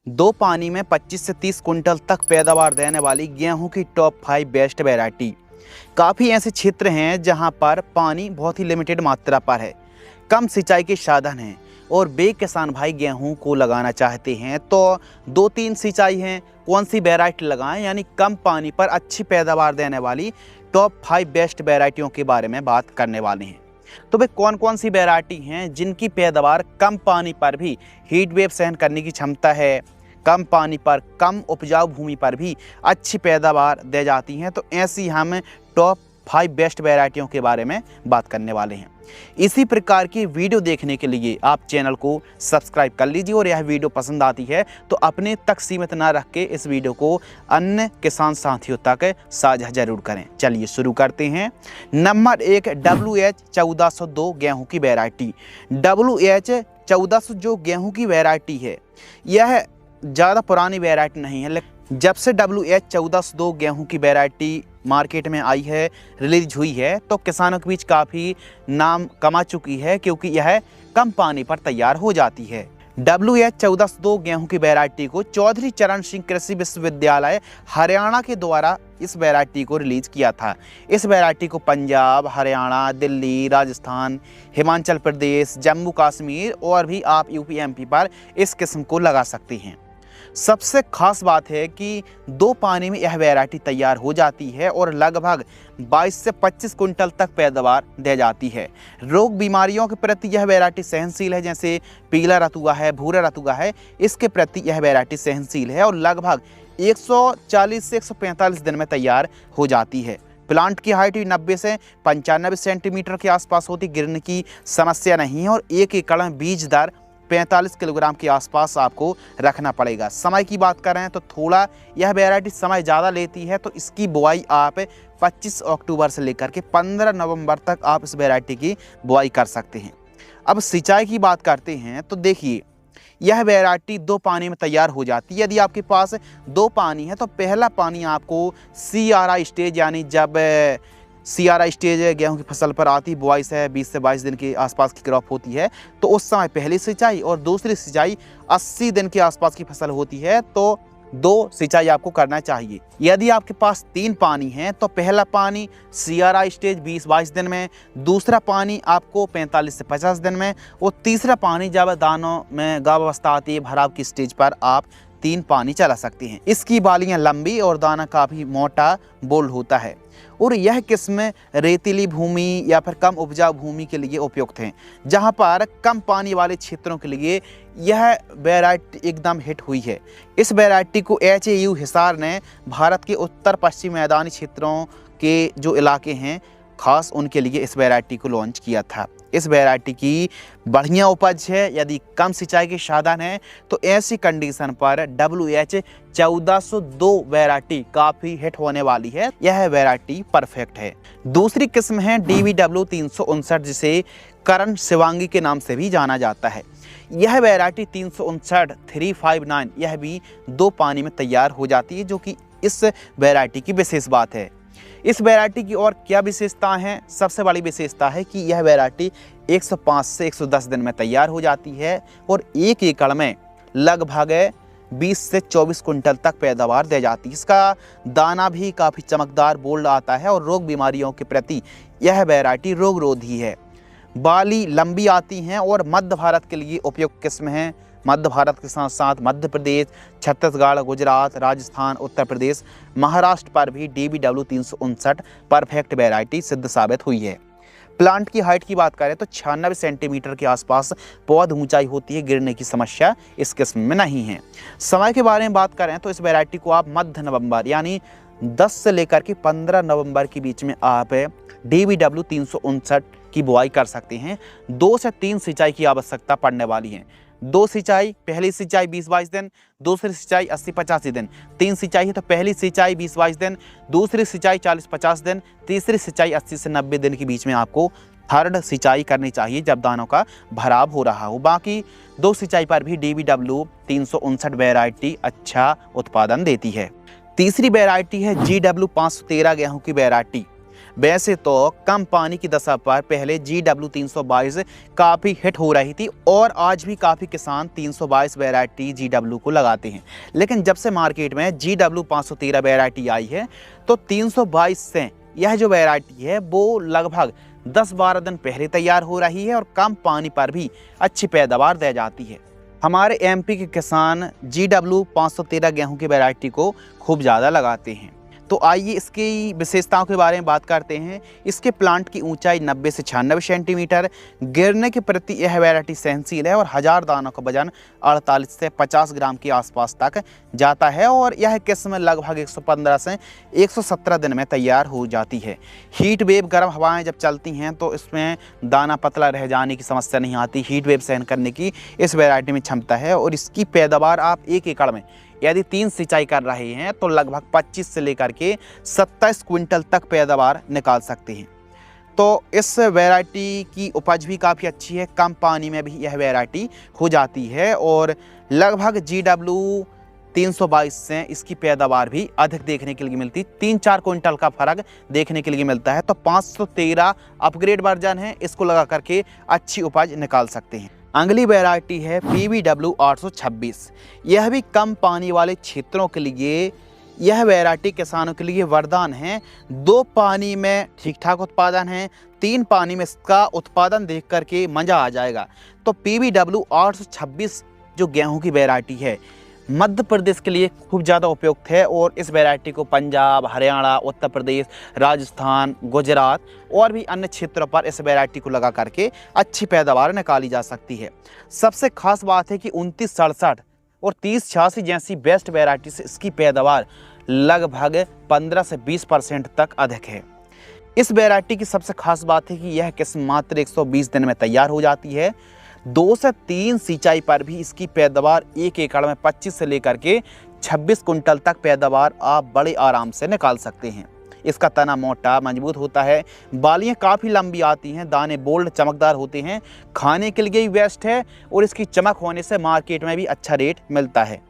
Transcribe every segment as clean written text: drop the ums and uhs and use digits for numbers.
दो पानी में 25 से 30 कुंटल तक पैदावार देने वाली गेहूं की टॉप 5 बेस्ट वैरायटी। काफ़ी ऐसे क्षेत्र हैं जहां पर पानी बहुत ही लिमिटेड मात्रा पर है, कम सिंचाई के साधन हैं और वे किसान भाई गेहूं को लगाना चाहते हैं तो 2-3 सिंचाई हैं, कौन सी वैरायटी लगाएं, यानी कम पानी पर अच्छी पैदावार देने वाली टॉप 5 बेस्ट वैरायटियों के बारे में बात करने वाले हैं। तो वे कौन कौन सी वैरायटी हैं जिनकी पैदावार कम पानी पर भी हीट वेव सहन करने की क्षमता है, कम पानी पर कम उपजाऊ भूमि पर भी अच्छी पैदावार दे जाती हैं। तो ऐसी हम टॉप 5 बेस्ट वैरायटियों के बारे में बात करने वाले हैं। इसी प्रकार की वीडियो देखने के लिए आप चैनल को सब्सक्राइब कर लीजिए और यह वीडियो पसंद आती है तो अपने तक सीमित ना रख के इस वीडियो को अन्य किसान साथियों तक साझा जरूर करें। चलिए शुरू करते हैं। नंबर 1, WH1402 गेहूं की वैरायटी। WH1400 जो गेहूं की वैरायटी है, यह ज़्यादा पुरानी वैरायटी नहीं है। जब से WH1402 गेहूं की वैरायटी मार्केट में आई है, रिलीज हुई है, तो किसानों के बीच काफ़ी नाम कमा चुकी है क्योंकि यह कम पानी पर तैयार हो जाती है। WH1402 गेहूं की वैरायटी को चौधरी चरण सिंह कृषि विश्वविद्यालय हरियाणा के द्वारा इस वैरायटी को रिलीज किया था। इस वैरायटी को पंजाब, हरियाणा, दिल्ली, राजस्थान, हिमाचल प्रदेश, जम्मू कश्मीर और भी आप UP MP पर इस किस्म को लगा सकते हैं। सबसे खास बात है कि दो पानी में यह वैरायटी तैयार हो जाती है और लगभग 22 से 25 कुंटल तक पैदावार दे जाती है। रोग बीमारियों के प्रति यह वैरायटी सहनशील है, जैसे पीला रतुआ है, भूरा रतुआ है, इसके प्रति यह वैरायटी सहनशील है और लगभग 140 से 145 दिन में तैयार हो जाती है। प्लांट की हाइट 90 से 95 सेंटीमीटर के आसपास होती, गिरने की समस्या नहीं है और 1 एकड़ में बीज दर 45 किलोग्राम के आसपास आपको रखना पड़ेगा। समय की बात करें तो थोड़ा यह वैरायटी समय ज़्यादा लेती है, तो इसकी बुआई आप 25 अक्टूबर से लेकर के 15 नवंबर तक आप इस वैरायटी की बुआई कर सकते हैं। अब सिंचाई की बात करते हैं तो देखिए, यह वैरायटी दो पानी में तैयार हो जाती है। यदि आपके पास दो पानी है तो पहला पानी आपको CRI स्टेज, यानी जब CRI स्टेज गेहूं की फसल पर आती, बुआई से 20 से 22 दिन के आसपास की क्रॉप होती है, तो उस समय पहली सिंचाई और दूसरी सिंचाई 80 दिन के आसपास की फसल होती है, तो 2 सिंचाई आपको करना चाहिए। यदि आपके पास 3 पानी है तो पहला पानी CRI स्टेज 20-22 दिन में, दूसरा पानी आपको 45 से 50 दिन में और तीसरा पानी जब दानों में गाभावस्था आती है, भराव की स्टेज पर आप 3 पानी चला सकते हैं। इसकी बालियां लंबी और दाना काफ़ी मोटा बोल्ड होता है और यह किस्म रेतीली भूमि या फिर कम उपजाऊ भूमि के लिए उपयुक्त हैं, जहां पर कम पानी वाले क्षेत्रों के लिए यह वैरायटी एकदम हिट हुई है। इस वैरायटी को HAU हिसार ने भारत के उत्तर पश्चिम मैदानी क्षेत्रों के जो इलाके हैं खास उनके लिए इस वैरायटी को लॉन्च किया था। इस वैरायटी की बढ़िया उपज है। यदि कम सिंचाई के साधन है तो ऐसी कंडीशन पर WH1402 वैरायटी काफ़ी हिट होने वाली है। यह वैरायटी परफेक्ट है। दूसरी किस्म है DVW 359, जिसे करण शिवांगी के नाम से भी जाना जाता है। यह वैरायटी 359 यह भी दो पानी में तैयार हो जाती है, जो कि इस वैरायटी की विशेष बात है। इस वैरायटी की और क्या विशेषता है? सबसे बड़ी विशेषता है कि यह वैरायटी 105 से 110 दिन में तैयार हो जाती है और 1 एकड़ में लगभग 20 से 24 कुंटल तक पैदावार दे जाती है। इसका दाना भी काफ़ी चमकदार बोल्ड आता है और रोग बीमारियों के प्रति यह वैरायटी रोगरोधी है। बाली लंबी आती हैं और मध्य भारत के लिए उपयुक्त किस्म है। मध्य भारत के साथ साथ मध्य प्रदेश, छत्तीसगढ़, गुजरात, राजस्थान, उत्तर प्रदेश, महाराष्ट्र पर भी DVW 359 परफेक्ट वैरायटी सिद्ध साबित हुई है। प्लांट की हाइट की बात करें तो 96 सेंटीमीटर के आसपास पौध ऊंचाई होती है, गिरने की समस्या इस किस्म में नहीं है। समय के बारे में बात करें तो इस वैरायटी को आप मध्य नवंबर यानी 10 से लेकर के 15 नवंबर के बीच में आप DVW 359 की बुआई कर सकते हैं। 2 से 3 सिंचाई की आवश्यकता पड़ने वाली है। 2 सिंचाई, पहली सिंचाई 20-22 दिन, दूसरी सिंचाई 80-85 दिन। 3 सिंचाई है तो पहली सिंचाई 20-22 दिन, दूसरी सिंचाई 40-50 दिन, तीसरी सिंचाई 80 से 90 दिन के बीच में आपको थर्ड सिंचाई करनी चाहिए जब दानों का भराव हो रहा हो। बाकी 2 सिंचाई पर भी DVW 359 वैरायटी अच्छा उत्पादन देती है। तीसरी वैरायटी है GW 513 गेहूं की वैरायटी। वैसे तो कम पानी की दशा पर पहले GW 322 काफ़ी हिट हो रही थी और आज भी काफ़ी किसान 322 वैरायटी GW को लगाते हैं। लेकिन जब से मार्केट में GW 513 वैरायटी आई है तो 322 से यह जो वैरायटी है वो लगभग 10-12 दिन पहले तैयार हो रही है और कम पानी पर भी अच्छी पैदावार दे जाती है। हमारे MP के किसान GW 513 गेहूं की वैरायटी को खूब ज़्यादा लगाते हैं। तो आइए इसकी विशेषताओं के बारे में बात करते हैं। इसके प्लांट की ऊंचाई 90 से 96 सेंटीमीटर, गिरने के प्रति यह वैरायटी सहनशील है और 1000 दानों का वजन 48 से 50 ग्राम के आसपास तक जाता है और यह किस्म लगभग 115 से 117 दिन में तैयार हो जाती है। हीट वेव गर्म हवाएं जब चलती हैं तो इसमें दाना पतला रह जाने की समस्या नहीं आती। हीट वेव सहन करने की इस वैरायटी में क्षमता है और इसकी पैदावार आप 1 एकड़ में यदि 3 सिंचाई कर रहे हैं तो लगभग 25 से लेकर के 27 क्विंटल तक पैदावार निकाल सकते हैं। तो इस वैरायटी की उपज भी काफ़ी अच्छी है, कम पानी में भी यह वैरायटी हो जाती है और लगभग GW 322 से इसकी पैदावार भी अधिक देखने के लिए मिलती, 3-4 क्विंटल का फर्क देखने के लिए मिलता है। तो 513 अपग्रेड वर्जन है, इसको लगा करके अच्छी उपज निकाल सकते हैं। अगली वैरायटी है PBW 826। यह भी कम पानी वाले क्षेत्रों के लिए यह वैरायटी किसानों के लिए वरदान है। 2 पानी में ठीक ठाक उत्पादन है, 3 पानी में इसका उत्पादन देख करके मज़ा आ जाएगा। तो PBW 826 जो गेहूं की वैरायटी है मध्य प्रदेश के लिए खूब ज़्यादा उपयुक्त है और इस वैरायटी को पंजाब, हरियाणा, उत्तर प्रदेश, राजस्थान, गुजरात और भी अन्य क्षेत्रों पर इस वैरायटी को लगा करके अच्छी पैदावार निकाली जा सकती है। सबसे खास बात है कि 2967 और 3086 जैसी बेस्ट वैरायटी से इसकी पैदावार लगभग 15 से 20% तक अधिक है। इस वैरायटी की सबसे खास बात है कि यह किस्म मात्र 120 दिन में तैयार हो जाती है। 2 से 3 सिंचाई पर भी इसकी पैदावार 1 एकड़ में 25 से लेकर के 26 कुंटल तक पैदावार आप बड़े आराम से निकाल सकते हैं। इसका तना मोटा मजबूत होता है, बालियाँ काफ़ी लंबी आती हैं, दाने बोल्ड चमकदार होते हैं, खाने के लिए भी बेस्ट है और इसकी चमक होने से मार्केट में भी अच्छा रेट मिलता है।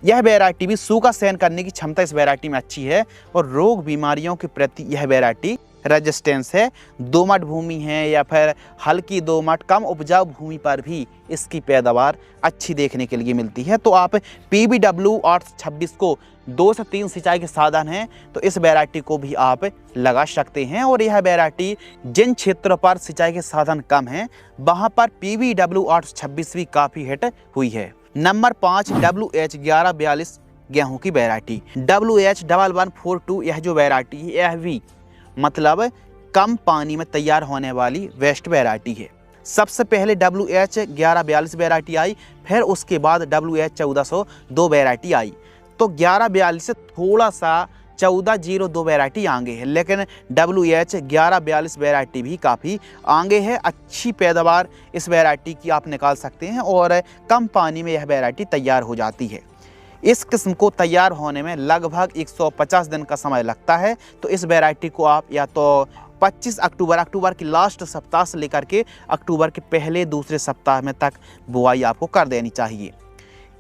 यह वैरायटी भी सूखा सहन करने की क्षमता इस वैरायटी में अच्छी है और रोग बीमारियों के प्रति यह वैरायटी रेजिस्टेंस है। दोमट भूमि है या फिर हल्की दोमट कम उपजाऊ भूमि पर भी इसकी पैदावार अच्छी देखने के लिए मिलती है। तो आप PBW 826 को 2 से 3 सिंचाई के साधन हैं तो इस वैरायटी को भी आप लगा सकते हैं और यह वैरायटी जिन क्षेत्रों पर सिंचाई के साधन कम हैं वहाँ पर PBW 826 भी काफ़ी हिट हुई है। नंबर 5 WH 1142 गेहूं की वैरायटी। WH 1142 यह जो वैरायटी है यह भी मतलब कम पानी में तैयार होने वाली वेस्ट वैरायटी है। सबसे पहले WH 1142 वैरायटी आई, फिर उसके बाद WH 1402 वैरायटी आई। तो 1142 से थोड़ा सा 1402 वैरायटी आगे है, लेकिन WH 1142 वैरायटी भी काफ़ी आगे है। अच्छी पैदावार इस वैरायटी की आप निकाल सकते हैं और कम पानी में यह वैरायटी तैयार हो जाती है। इस किस्म को तैयार होने में लगभग 150 दिन का समय लगता है। तो इस वैरायटी को आप या तो 25 अक्टूबर की लास्ट सप्ताह से लेकर के अक्टूबर के पहले दूसरे सप्ताह में तक बुआई आपको कर देनी चाहिए।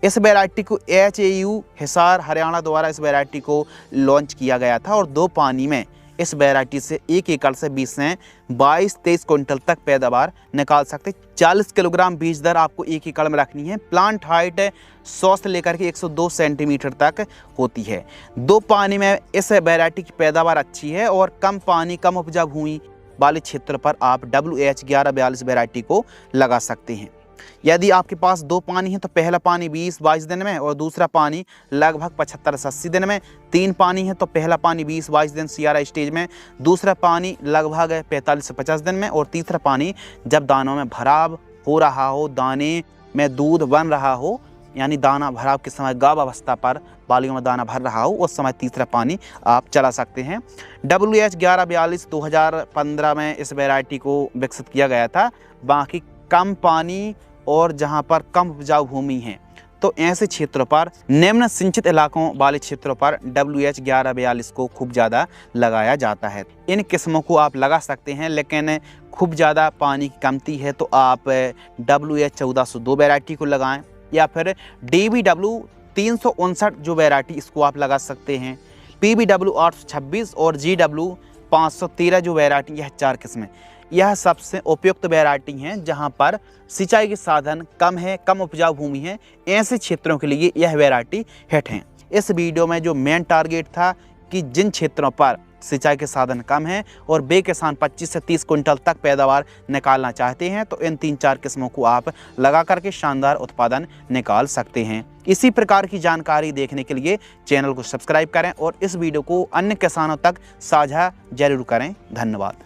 इस वैरायटी को HAU हिसार हरियाणा द्वारा इस वैरायटी को लॉन्च किया गया था और 2 पानी में इस वैरायटी से 1 एकड़ से 20 से 22-23 क्विंटल तक पैदावार निकाल सकते। 40 किलोग्राम बीज दर आपको 1 एकड़ में रखनी है। प्लांट हाइट 100 से लेकर के 102 सेंटीमीटर तक होती है। 2 पानी में इस वैरायटी की पैदावार अच्छी है और कम पानी कम उपजाऊ भूमि वाले क्षेत्र पर आप WH 1142 वैरायटी को लगा सकते हैं। यदि आपके पास 2 पानी है तो पहला पानी 20-22 दिन में और दूसरा पानी लगभग 75 से 80 दिन में। 3 पानी है तो पहला पानी 20-22 दिन CRI स्टेज में, दूसरा पानी लगभग 45 से 50 दिन में और तीसरा पानी जब दानों में भराव हो रहा हो, दाने में दूध बन रहा हो, यानी दाना भराव के समय गाभ अवस्था पर बालियों में दाना भर रहा हो, उस समय तीसरा पानी आप चला सकते हैं। WH 1142 2015 में इस वैरायटी को विकसित किया गया था। बाकी कम पानी और जहां पर कम उपजाऊ भूमि है तो ऐसे क्षेत्रों पर, निम्न सिंचित इलाकों वाले क्षेत्रों पर WH 1142 को खूब ज़्यादा लगाया जाता है। इन किस्मों को आप लगा सकते हैं, लेकिन खूब ज़्यादा पानी की कमती है तो आप WH 1402 वैरायटी को लगाएं या फिर DBW 359 जो वैरायटी इसको आप लगा सकते हैं। PBW 826 और GW 513 जो वैरायटी, यह 4 किस्में, यह सबसे उपयुक्त वैरायटी हैं जहां पर सिंचाई के साधन कम है, कम उपजाऊ भूमि है। ऐसे क्षेत्रों के लिए यह वैरायटी हिट हैं। इस वीडियो में जो मेन टारगेट था कि जिन क्षेत्रों पर सिंचाई के साधन कम हैं और वे किसान 25 से 30 कुंटल तक पैदावार निकालना चाहते हैं, तो इन 3-4 किस्मों को आप लगा करके शानदार उत्पादन निकाल सकते हैं। इसी प्रकार की जानकारी देखने के लिए चैनल को सब्सक्राइब करें और इस वीडियो को अन्य किसानों तक साझा जरूर करें। धन्यवाद।